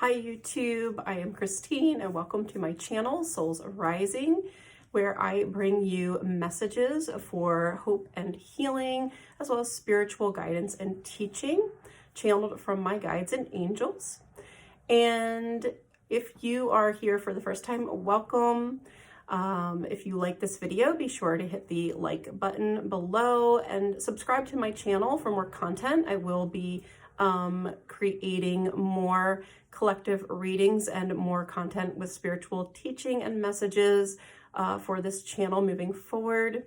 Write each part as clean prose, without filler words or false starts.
Hi YouTube, I am Christine and welcome to my channel, Souls Arising, where I bring you messages for hope and healing, as well as spiritual guidance and teaching, channeled from my guides and angels. And if you are here for the first time, welcome. If you like this video, be sure to hit the like button below and subscribe to my channel for more content. I will be creating more collective readings and more content with spiritual teaching and messages for this channel moving forward.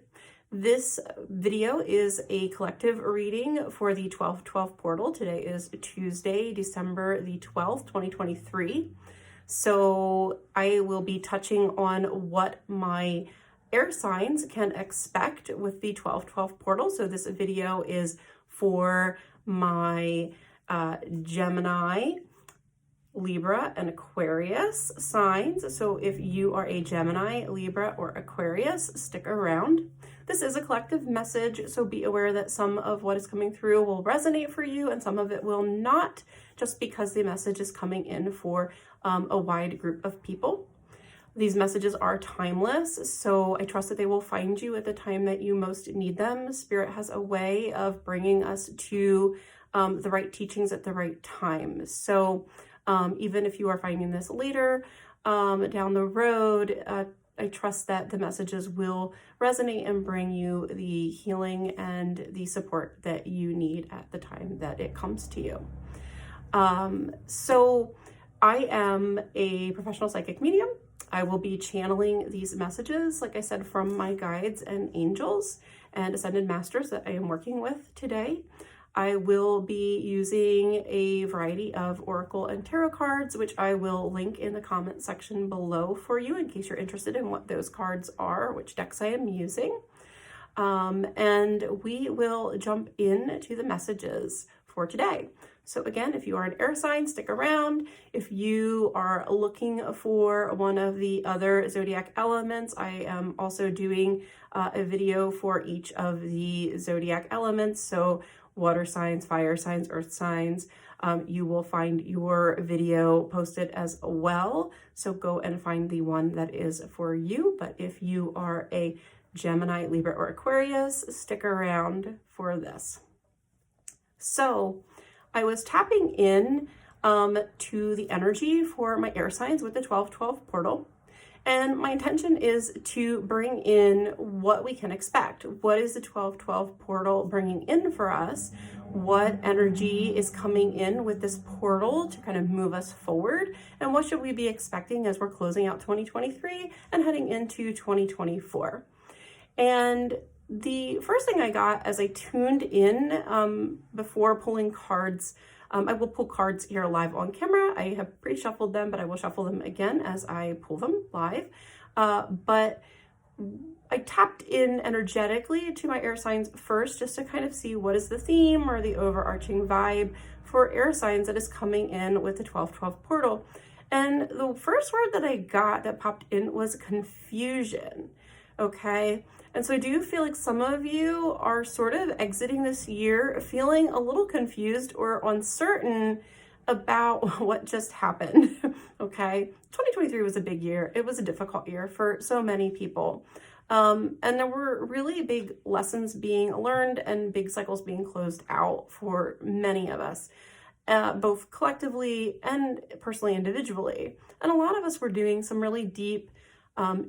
This video is a collective reading for the 12/12 portal. Today is Tuesday, December the 12th, 2023. So I will be touching on what my air signs can expect with the 12/12 portal. So this video is for my Gemini, Libra, and Aquarius signs. So if you are a Gemini, Libra, or Aquarius, stick around. This is a collective message, so be aware that some of what is coming through will resonate for you and some of it will not, just because the message is coming in for a wide group of people. These messages are timeless, so I trust that they will find you at the time that you most need them. Spirit has a way of bringing us to the right teachings at the right time. So even if you are finding this later down the road, I trust that the messages will resonate and bring you the healing and the support that you need at the time that it comes to you. So I am a professional psychic medium. I will be channeling these messages, like I said, from my guides and angels and ascended masters that I am working with today. I will be using a variety of oracle and tarot cards, which I will link in the comment section below for you in case you're interested in what those cards are, which decks I am using. And we will jump into the messages for today. So again, if you are an air sign, stick around. If you are looking for one of the other zodiac elements, I am also doing a video for each of the zodiac elements. So water signs, fire signs, earth signs. You will find your video posted as well. So go and find the one that is for you. But if you are a Gemini, Libra, or Aquarius, stick around for this. So I was tapping in to the energy for my air signs with the 12/12 portal. And my intention is to bring in what we can expect. What is the 12/12 portal bringing in for us? What energy is coming in with this portal to kind of move us forward? And what should we be expecting as we're closing out 2023 and heading into 2024? And the first thing I got as I tuned in before pulling cards, I will pull cards here live on camera. I have pre-shuffled them, but I will shuffle them again as I pull them live. But I tapped in energetically to my air signs first, just to kind of see what is the theme or the overarching vibe for air signs that is coming in with the 12/12 portal. And the first word that I got that popped in was confusion. Okay. And so I do feel like some of you are sort of exiting this year feeling a little confused or uncertain about what just happened. Okay. 2023 was a big year. It was a difficult year for so many people. And there were really big lessons being learned and big cycles being closed out for many of us, both collectively and personally, individually. And a lot of us were doing some really deep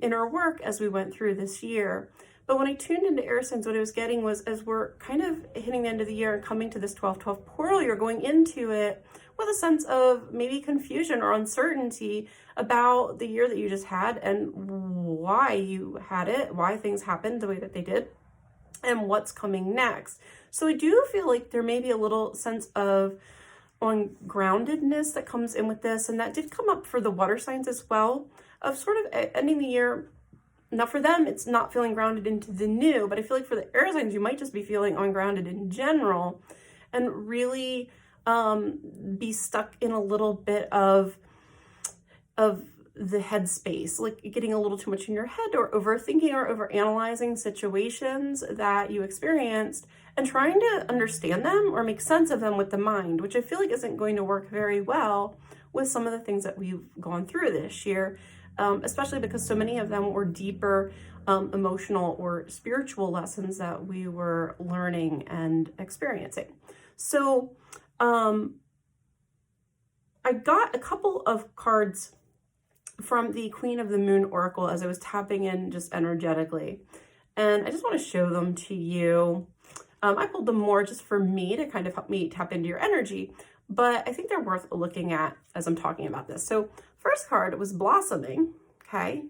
inner work as we went through this year. But when I tuned into air signs, what I was getting was, as we're kind of hitting the end of the year and coming to this 12/12 portal, you're going into it with a sense of maybe confusion or uncertainty about the year that you just had and why you had it, why things happened the way that they did, and what's coming next. So I do feel like there may be a little sense of ungroundedness that comes in with this, and that did come up for the water signs as well, of sort of ending the year. Now for them, it's not feeling grounded into the new, but I feel like for the air signs, you might just be feeling ungrounded in general and really be stuck in a little bit of the headspace, like getting a little too much in your head or overthinking or overanalyzing situations that you experienced and trying to understand them or make sense of them with the mind, which I feel like isn't going to work very well with some of the things that we've gone through this year, especially because so many of them were deeper emotional or spiritual lessons that we were learning and experiencing. So I got a couple of cards from the Queen of the Moon Oracle as I was tapping in just energetically. And I just want to show them to you. I pulled them more just for me to kind of help me tap into your energy, but I think they're worth looking at as I'm talking about this. So first card was blossoming, okay?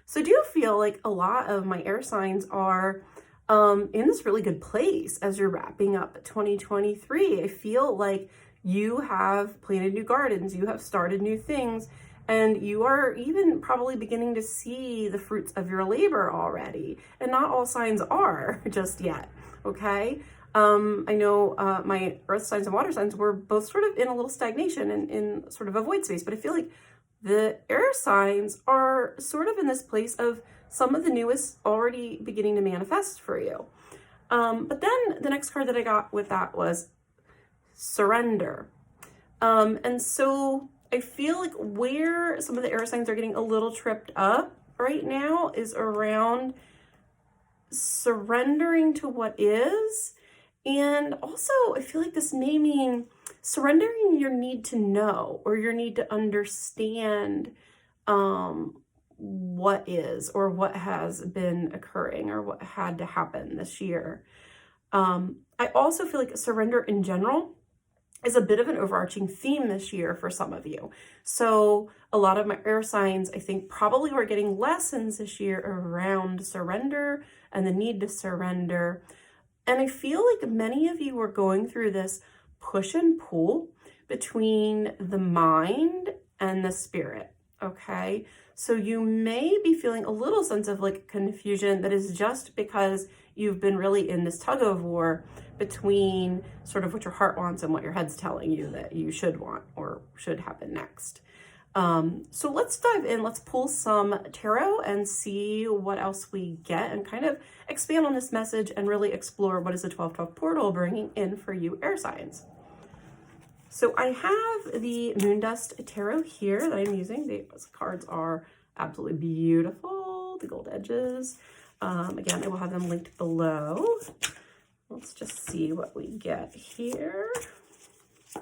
So do you feel like a lot of my air signs are in this really good place as you're wrapping up 2023? I feel like you have planted new gardens, you have started new things, and you are even probably beginning to see the fruits of your labor already. And not all signs are just yet, okay? I know my earth signs and water signs were both sort of in a little stagnation and in sort of a void space, but I feel like the air signs are sort of in this place of some of the newest already beginning to manifest for you. But then the next card that I got with that was surrender. And so I feel like where some of the air signs are getting a little tripped up right now is around surrendering to what is. And also I feel like this may mean surrendering your need to know or your need to understand what is or what has been occurring or what had to happen this year. I also feel like surrender in general is a bit of an overarching theme this year for some of you. So a lot of my air signs, I think, probably were getting lessons this year around surrender and the need to surrender. And I feel like many of you were going through this push and pull between the mind and the spirit, okay? So you may be feeling a little sense of like confusion that is just because you've been really in this tug of war between sort of what your heart wants and what your head's telling you that you should want or should happen next. So let's dive in, let's pull some tarot and see what else we get and kind of expand on this message and really explore what is the 1212 portal bringing in for you air signs. So I have the Moondust Tarot here that I'm using. These cards are absolutely beautiful, the gold edges. Again, I will have them linked below. Let's just see what we get here.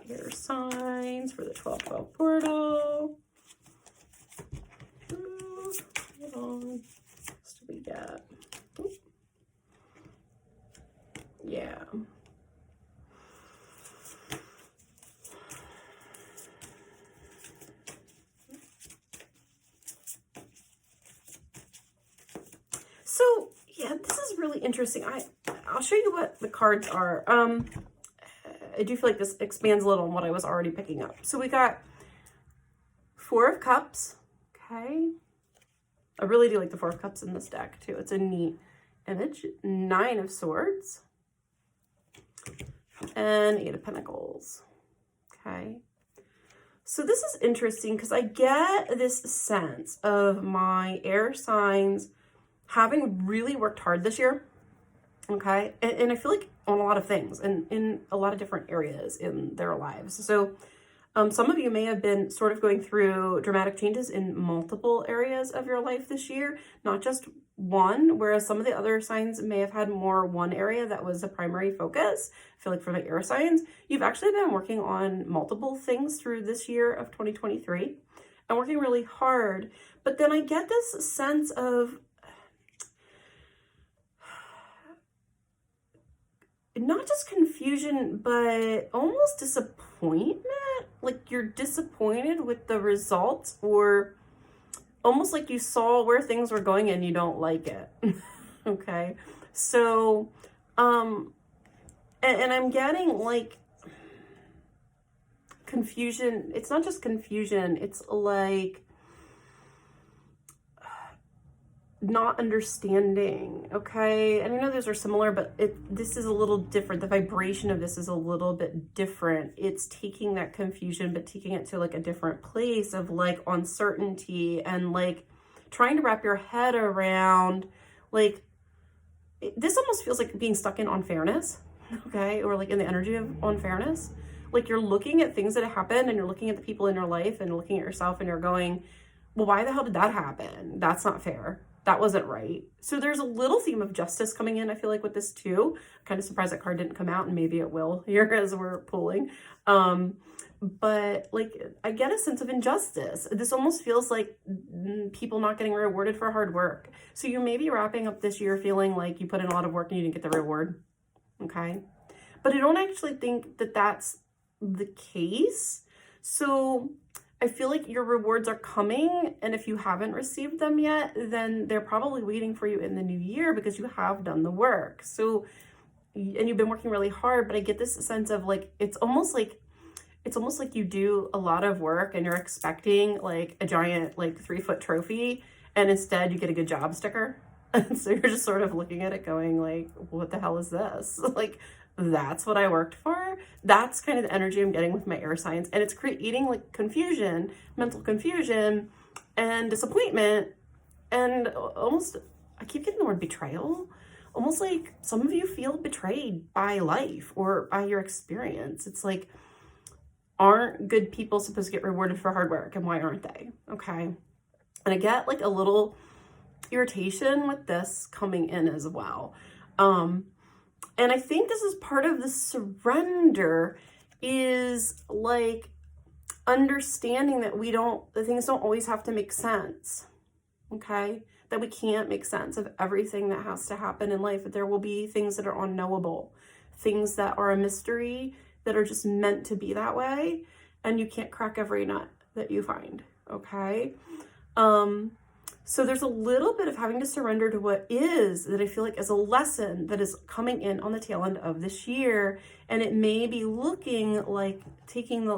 Air signs for the 1212 portal. Hold on. What else do we get? Ooh. Yeah. So, yeah, this is really interesting. I'll show you what the cards are. I do feel like this expands a little on what I was already picking up. So we got Four of Cups, okay? I really do like the Four of Cups in this deck too. It's a neat image. Nine of Swords and Eight of Pentacles, okay? So this is interesting because I get this sense of my air signs having really worked hard this year, okay? And I feel like on a lot of things and in a lot of different areas in their lives. So some of you may have been sort of going through dramatic changes in multiple areas of your life this year, not just one, whereas some of the other signs may have had more one area that was the primary focus. I feel like for the air signs, you've actually been working on multiple things through this year of 2023 and working really hard. But then I get this sense of not just confusion, but almost disappointment. Like you're disappointed with the results, or almost like you saw where things were going and you don't like it. Okay. So, and I'm getting like confusion. It's not just confusion. It's like not understanding, okay? And I know those are similar, but this is a little different. The vibration of this is a little bit different. It's taking that confusion, but taking it to like a different place of like uncertainty and like trying to wrap your head around like, this almost feels like being stuck in unfairness, okay? Or like in the energy of unfairness, Like you're looking at things that have happened and you're looking at the people in your life and looking at yourself and you're going, well, why the hell did that happen? That's not fair. That wasn't right. So there's a little theme of justice coming in, I feel like, with this too. I'm kind of surprised that card didn't come out, and maybe it will here as we're pulling. But like, I get a sense of injustice. This almost feels like people not getting rewarded for hard work. So you may be wrapping up this year feeling like you put in a lot of work and you didn't get the reward. Okay. But I don't actually think that that's the case. So I feel like your rewards are coming, and if you haven't received them yet, then they're probably waiting for you in the new year because you have done the work. So, and you've been working really hard, but I get this sense of like, it's almost like you do a lot of work and you're expecting like a giant, like 3-foot trophy, and instead you get a good job sticker. And so you're just sort of looking at it going like, what the hell is this? Like, that's what I worked for. That's kind of the energy I'm getting with my air signs. And it's creating like confusion, mental confusion and disappointment. And almost, I keep getting the word betrayal. Almost like some of you feel betrayed by life or by your experience. It's like, aren't good people supposed to get rewarded for hard work? And why aren't they? Okay. And I get like a little irritation with this coming in as well. And I think this is part of the surrender, is like understanding that that things don't always have to make sense. Okay. That we can't make sense of everything that has to happen in life. That there will be things that are unknowable, things that are a mystery, that are just meant to be that way. And you can't crack every nut that you find. Okay. So there's a little bit of having to surrender to what is, that I feel like is a lesson that is coming in on the tail end of this year. And it may be looking like taking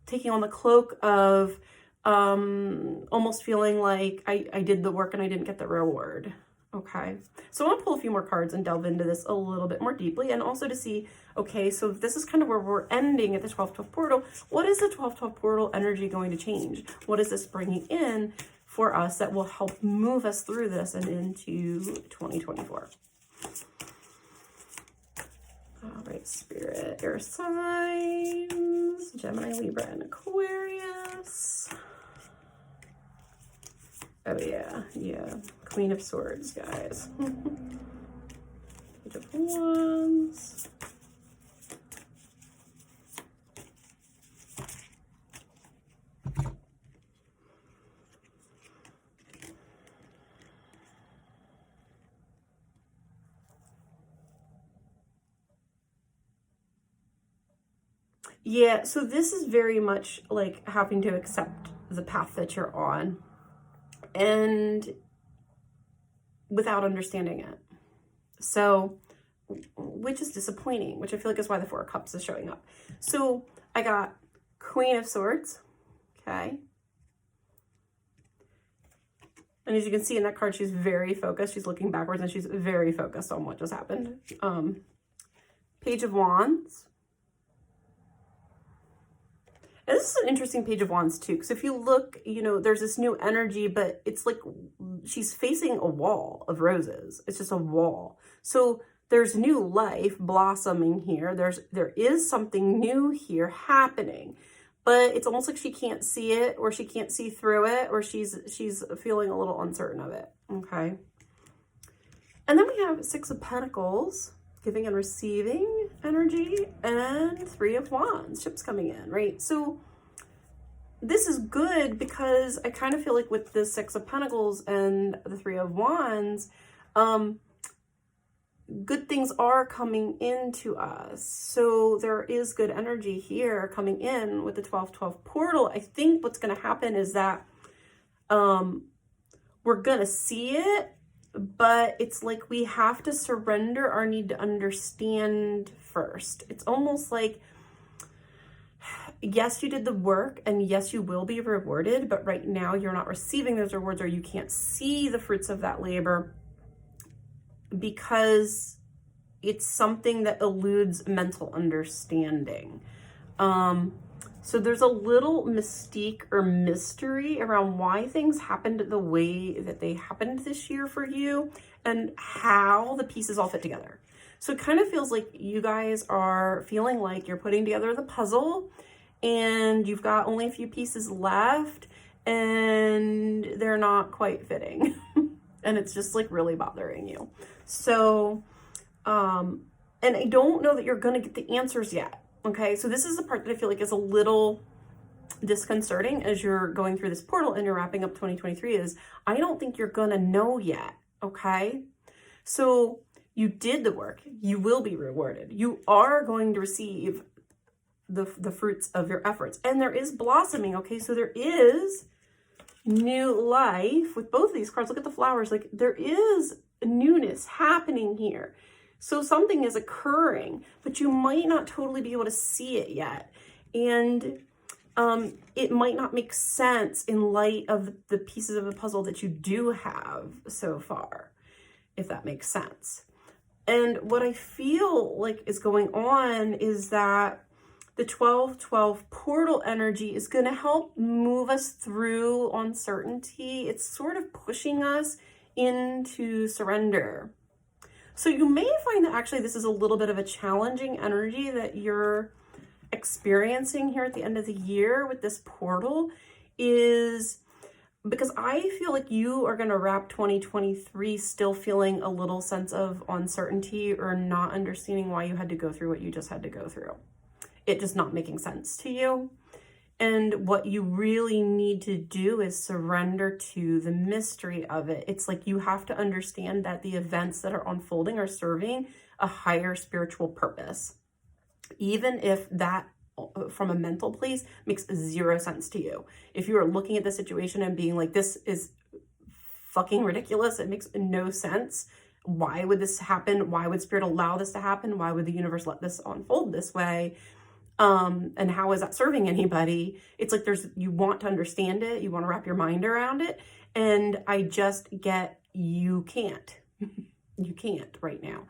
taking on the cloak of almost feeling like I did the work and I didn't get the reward. Okay. So I want to pull a few more cards and delve into this a little bit more deeply, and also to see, okay, so this is kind of where we're ending at the 12-12 portal. What is the 12-12 portal energy going to change? What is this bringing in for us that will help move us through this and into 2024? All right, Spirit, air signs, Gemini, Libra, and Aquarius. Oh yeah, Queen of Swords, guys. Page of Wands. Yeah, so this is very much like having to accept the path that you're on, and without understanding it. So, which is disappointing, which I feel like is why the Four of Cups is showing up. So I got Queen of Swords, okay. And as you can see in that card, she's very focused. She's looking backwards and she's very focused on what just happened. Page of Wands. And this is an interesting Page of Wands too, because if you look, you know, there's this new energy, but it's like she's facing a wall of roses. It's just a wall. So there's new life blossoming here. There is something new here happening, but it's almost like she can't see it, or she can't see through it, or she's feeling a little uncertain of it. Okay. And then we have Six of Pentacles, giving and receiving energy, and Three of Wands, ships coming in, right? So this is good because I kind of feel like with the Six of Pentacles and the Three of Wands, good things are coming into us. So there is good energy here coming in with the 12-12 portal. I think what's going to happen is that we're going to see it, but it's like we have to surrender our need to understand first. It's almost like, yes, you did the work, and yes, you will be rewarded, but right now you're not receiving those rewards, or you can't see the fruits of that labor because it's something that eludes mental understanding. So there's a little mystique or mystery around why things happened the way that they happened this year for you, and how the pieces all fit together. So it kind of feels like you guys are feeling like you're putting together the puzzle and you've got only a few pieces left and they're not quite fitting. And it's just like really bothering you. So, and I don't know that you're going to get the answers yet. Okay. So this is the part that I feel like is a little disconcerting as you're going through this portal and you're wrapping up 2023 is I don't think you're going to know yet. Okay. So you did the work. You will be rewarded. You are going to receive the fruits of your efforts. And there is blossoming. Okay. So there is new life with both of these cards. Look at the flowers. Like there is newness happening here. So something is occurring, but you might not totally be able to see it yet. And it might not make sense in light of the pieces of the puzzle that you do have so far, if that makes sense. And what I feel like is going on is that the 12-12 portal energy is going to help move us through uncertainty. It's sort of pushing us into surrender. So you may find that actually this is a little bit of a challenging energy that you're experiencing here at the end of the year with this portal, is because I feel like you are going to wrap 2023 still feeling a little sense of uncertainty or not understanding why you had to go through what you just had to go through. It just not making sense to you. And what you really need to do is surrender to the mystery of it. It's like you have to understand that the events that are unfolding are serving a higher spiritual purpose. Even if that, from a mental place, makes zero sense to you. If you are looking at the situation and being like, this is fucking ridiculous, it makes no sense. Why would this happen? Why would spirit allow this to happen? Why would the universe let this unfold this way? And how is that serving anybody? It's like you want to understand it. You want to wrap your mind around it. And I just get, you can't. You can't right now.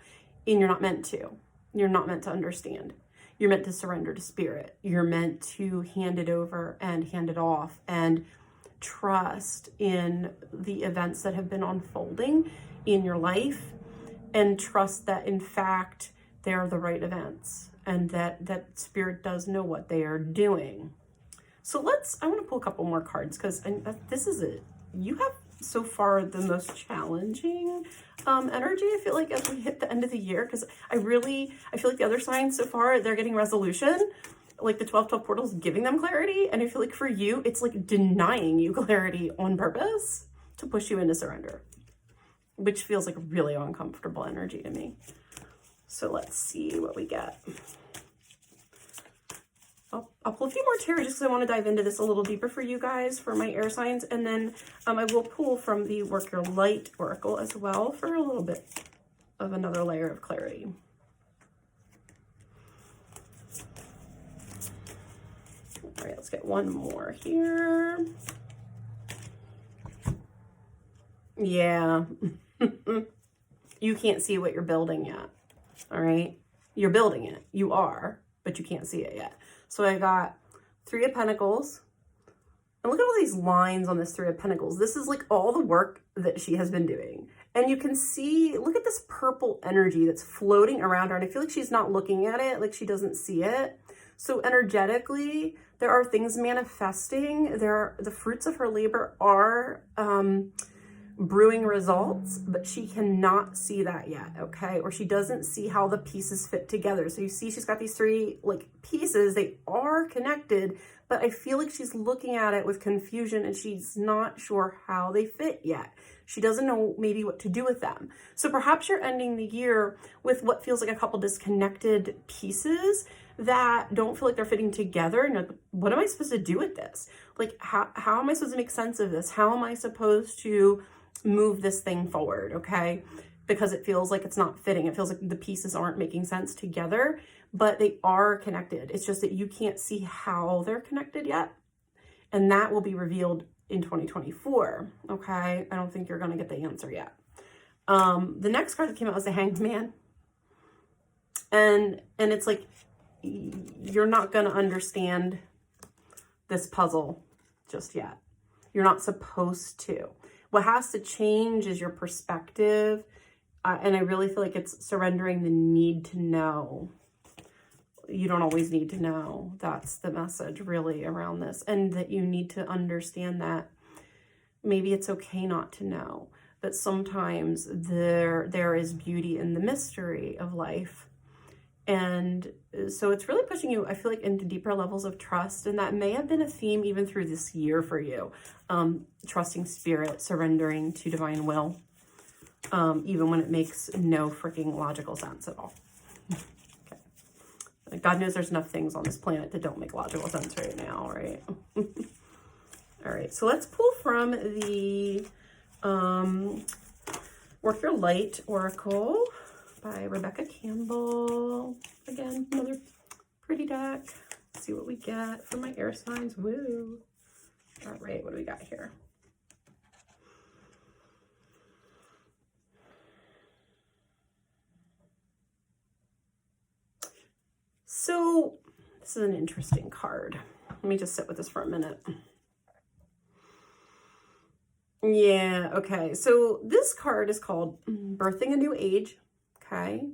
And you're not meant to. You're not meant to understand. You're meant to surrender to spirit. You're meant to hand it over and hand it off and trust in the events that have been unfolding in your life, and trust that in fact they are the right events and that spirit does know what they are doing. So I want to pull a couple more cards because this is it. You have so far the most challenging energy, I feel like, as we hit the end of the year, because I feel like the other signs so far, they're getting resolution. Like the 12-12 portal is giving them clarity. And I feel like for you, it's like denying you clarity on purpose to push you into surrender, which feels like really uncomfortable energy to me. So let's see what we get. I'll pull a few more tarot just because I want to dive into this a little deeper for you guys, for my air signs. And then I will pull from the Work Your Light Oracle as well for a little bit of another layer of clarity. All right, let's get one more here. Yeah. You can't see what you're building yet. All right. You're building it. You are, but you can't see it yet. So I got 3 of Pentacles. And look at all these lines on this 3 of Pentacles. This is like all the work that she has been doing. And you can see, look at this purple energy that's floating around her. And I feel like she's not looking at it, like she doesn't see it. So energetically, there are things manifesting. The fruits of her labor are brewing results, but she cannot see that yet, okay? Or she doesn't see how the pieces fit together. So you see she's got these 3 like pieces. They are connected, but I feel like she's looking at it with confusion and she's not sure how they fit yet. She doesn't know maybe what to do with them. So perhaps you're ending the year with what feels like a couple disconnected pieces that don't feel like they're fitting together. And you're like, what am I supposed to do with this? Like, how am I supposed to make sense of this? How am I supposed to move this thing forward? Okay. Because it feels like it's not fitting. It feels like the pieces aren't making sense together, but they are connected. It's just that you can't see how they're connected yet. And that will be revealed in 2024. Okay. I don't think you're going to get the answer yet. The next card that came out was the Hanged Man. And it's like, you're not going to understand this puzzle just yet. You're not supposed to. What has to change is your perspective And I really feel like it's surrendering the need to know. You don't always need to know. That's the message really around this. And that you need to understand that maybe it's okay not to know. But sometimes there is beauty in the mystery of life. And so it's really pushing you, I feel like, into deeper levels of trust. And that may have been a theme even through this year for you. Trusting spirit, surrendering to divine will. Even when it makes no freaking logical sense at all. Okay. God knows there's enough things on this planet that don't make logical sense right now, right? All right, so let's pull from the Work Your Light Oracle by Rebecca Campbell. Again, another pretty deck. Let's see what we get for my air signs. Woo! All right, what do we got here? So this is an interesting card. Let me just sit with this for a minute. Yeah, okay. So this card is called Birthing a New Age. Okay.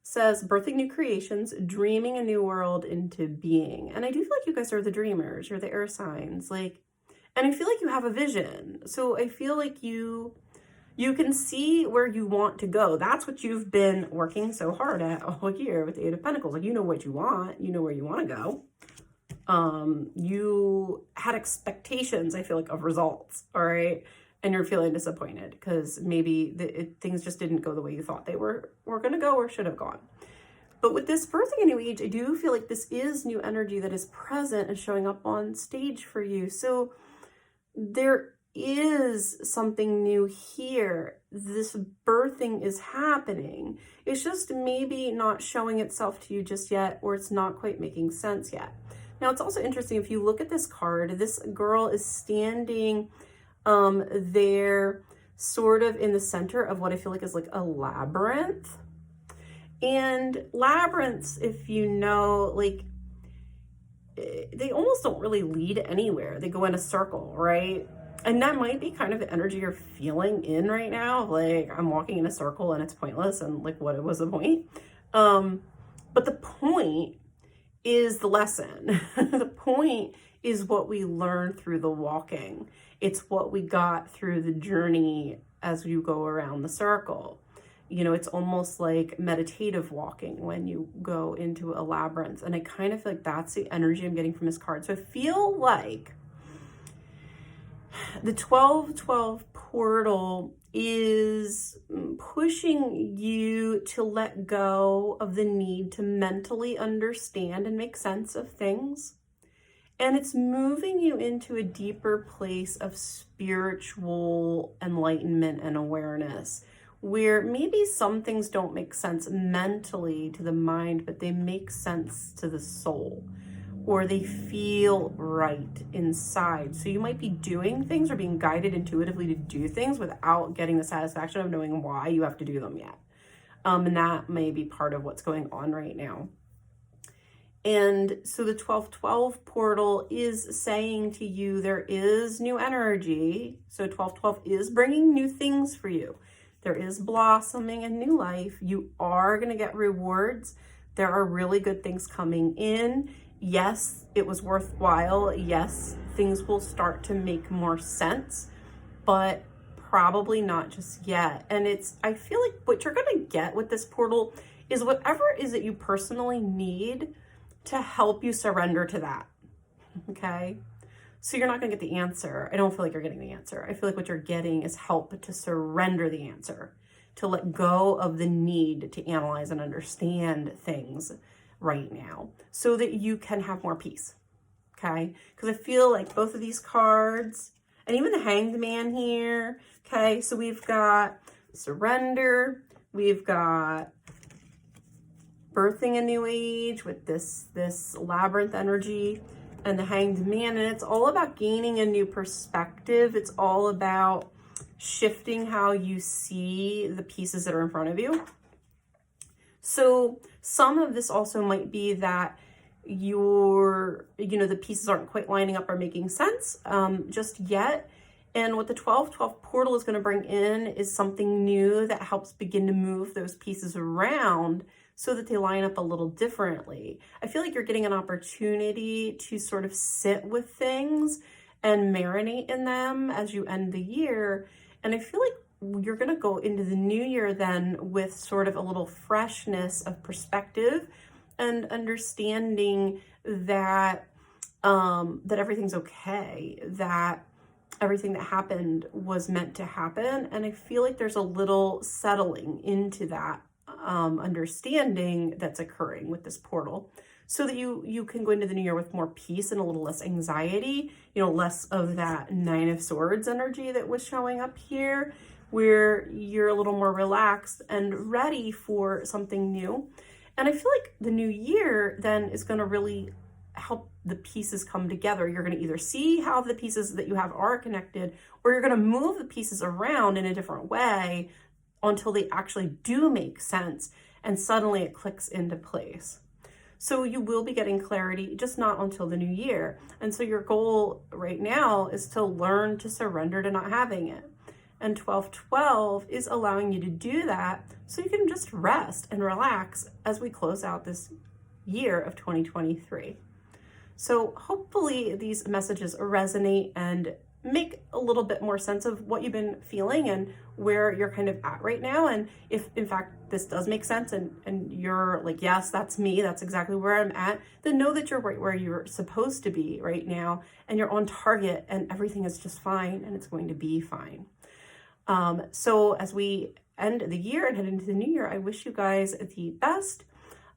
Says birthing new creations, dreaming a new world into being. And I do feel like you guys are the dreamers. You're the air signs. Like, and I feel like you have a vision. So I feel like you can see where you want to go. That's what you've been working so hard at all year with the Eight of Pentacles. Like, you know what you want. You know where you want to go. You had expectations, I feel like, of results, all right? And you're feeling disappointed because maybe things just didn't go the way you thought they were going to go or should have gone. But with this birthing a new age, I do feel like this is new energy that is present and showing up on stage for you. So there is something new here. This birthing is happening. It's just maybe not showing itself to you just yet, or it's not quite making sense yet. Now, it's also interesting, if you look at this card, this girl is standing there sort of in the center of what I feel like is like a labyrinth. And labyrinths, if you know, like, they almost don't really lead anywhere. They go in a circle, right? And that might be kind of the energy you're feeling in right now. Like, I'm walking in a circle and it's pointless, and like, what was the point? But the point is the lesson. The point is what we learn through the walking. It's what we got through the journey as you go around the circle. You know, it's almost like meditative walking when you go into a labyrinth. And I kind of feel like that's the energy I'm getting from this card. So I feel like the 12-12 portal is pushing you to let go of the need to mentally understand and make sense of things. And it's moving you into a deeper place of spiritual enlightenment and awareness, where maybe some things don't make sense mentally to the mind, but they make sense to the soul, or they feel right inside. So you might be doing things or being guided intuitively to do things without getting the satisfaction of knowing why you have to do them yet. And that may be part of what's going on right now. And so the 12-12 portal is saying to you, there is new energy. So 12-12 is bringing new things for you. There is blossoming and new life. You are going to get rewards. There are really good things coming in. Yes, it was worthwhile. Yes, things will start to make more sense, but probably not just yet. And I feel like what you're going to get with this portal is whatever it is that you personally need to help you surrender to that. Okay? So you're not going to get the answer. I don't feel like you're getting the answer. I feel like what you're getting is help to surrender the answer, to let go of the need to analyze and understand things right now so that you can have more peace. Okay? Because I feel like both of these cards, and even the Hanged Man here, okay? So we've got surrender, we've got birthing a new age with this labyrinth energy, and the Hanged Man, and it's all about gaining a new perspective. It's all about shifting how you see the pieces that are in front of you. So some of this also might be that the pieces aren't quite lining up or making sense just yet. And what the 12-12 portal is going to bring in is something new that helps begin to move those pieces around so that they line up a little differently. I feel like you're getting an opportunity to sort of sit with things and marinate in them as you end the year. And I feel like you're going to go into the new year then with sort of a little freshness of perspective and understanding that that everything's okay, that everything that happened was meant to happen. And I feel like there's a little settling into that understanding that's occurring with this portal, so that you can go into the new year with more peace and a little less anxiety, less of that 9 of Swords energy that was showing up here, where you're a little more relaxed and ready for something new. And I feel like the new year then is going to really help the pieces come together. You're going to either see how the pieces that you have are connected, or you're going to move the pieces around in a different way until they actually do make sense, and suddenly it clicks into place. So you will be getting clarity, just not until the new year. And so your goal right now is to learn to surrender to not having it. And 12-12 is allowing you to do that so you can just rest and relax as we close out this year of 2023. So hopefully these messages resonate and make a little bit more sense of what you've been feeling and where you're kind of at right now. And if in fact this does make sense and you're like, yes, that's me, that's exactly where I'm at, then know that you're right where you're supposed to be right now, and you're on target, and everything is just fine, and it's going to be fine. So as we end the year and head into the new year, I wish you guys the best.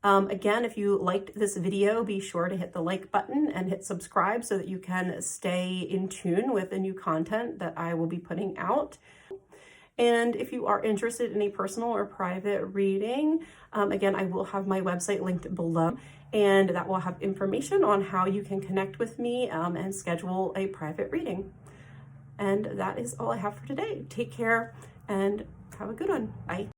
Again, if you liked this video, be sure to hit the like button and hit subscribe so that you can stay in tune with the new content that I will be putting out. And if you are interested in a personal or private reading, again, I will have my website linked below, and that will have information on how you can connect with me and schedule a private reading. And that is all I have for today. Take care and have a good one. Bye.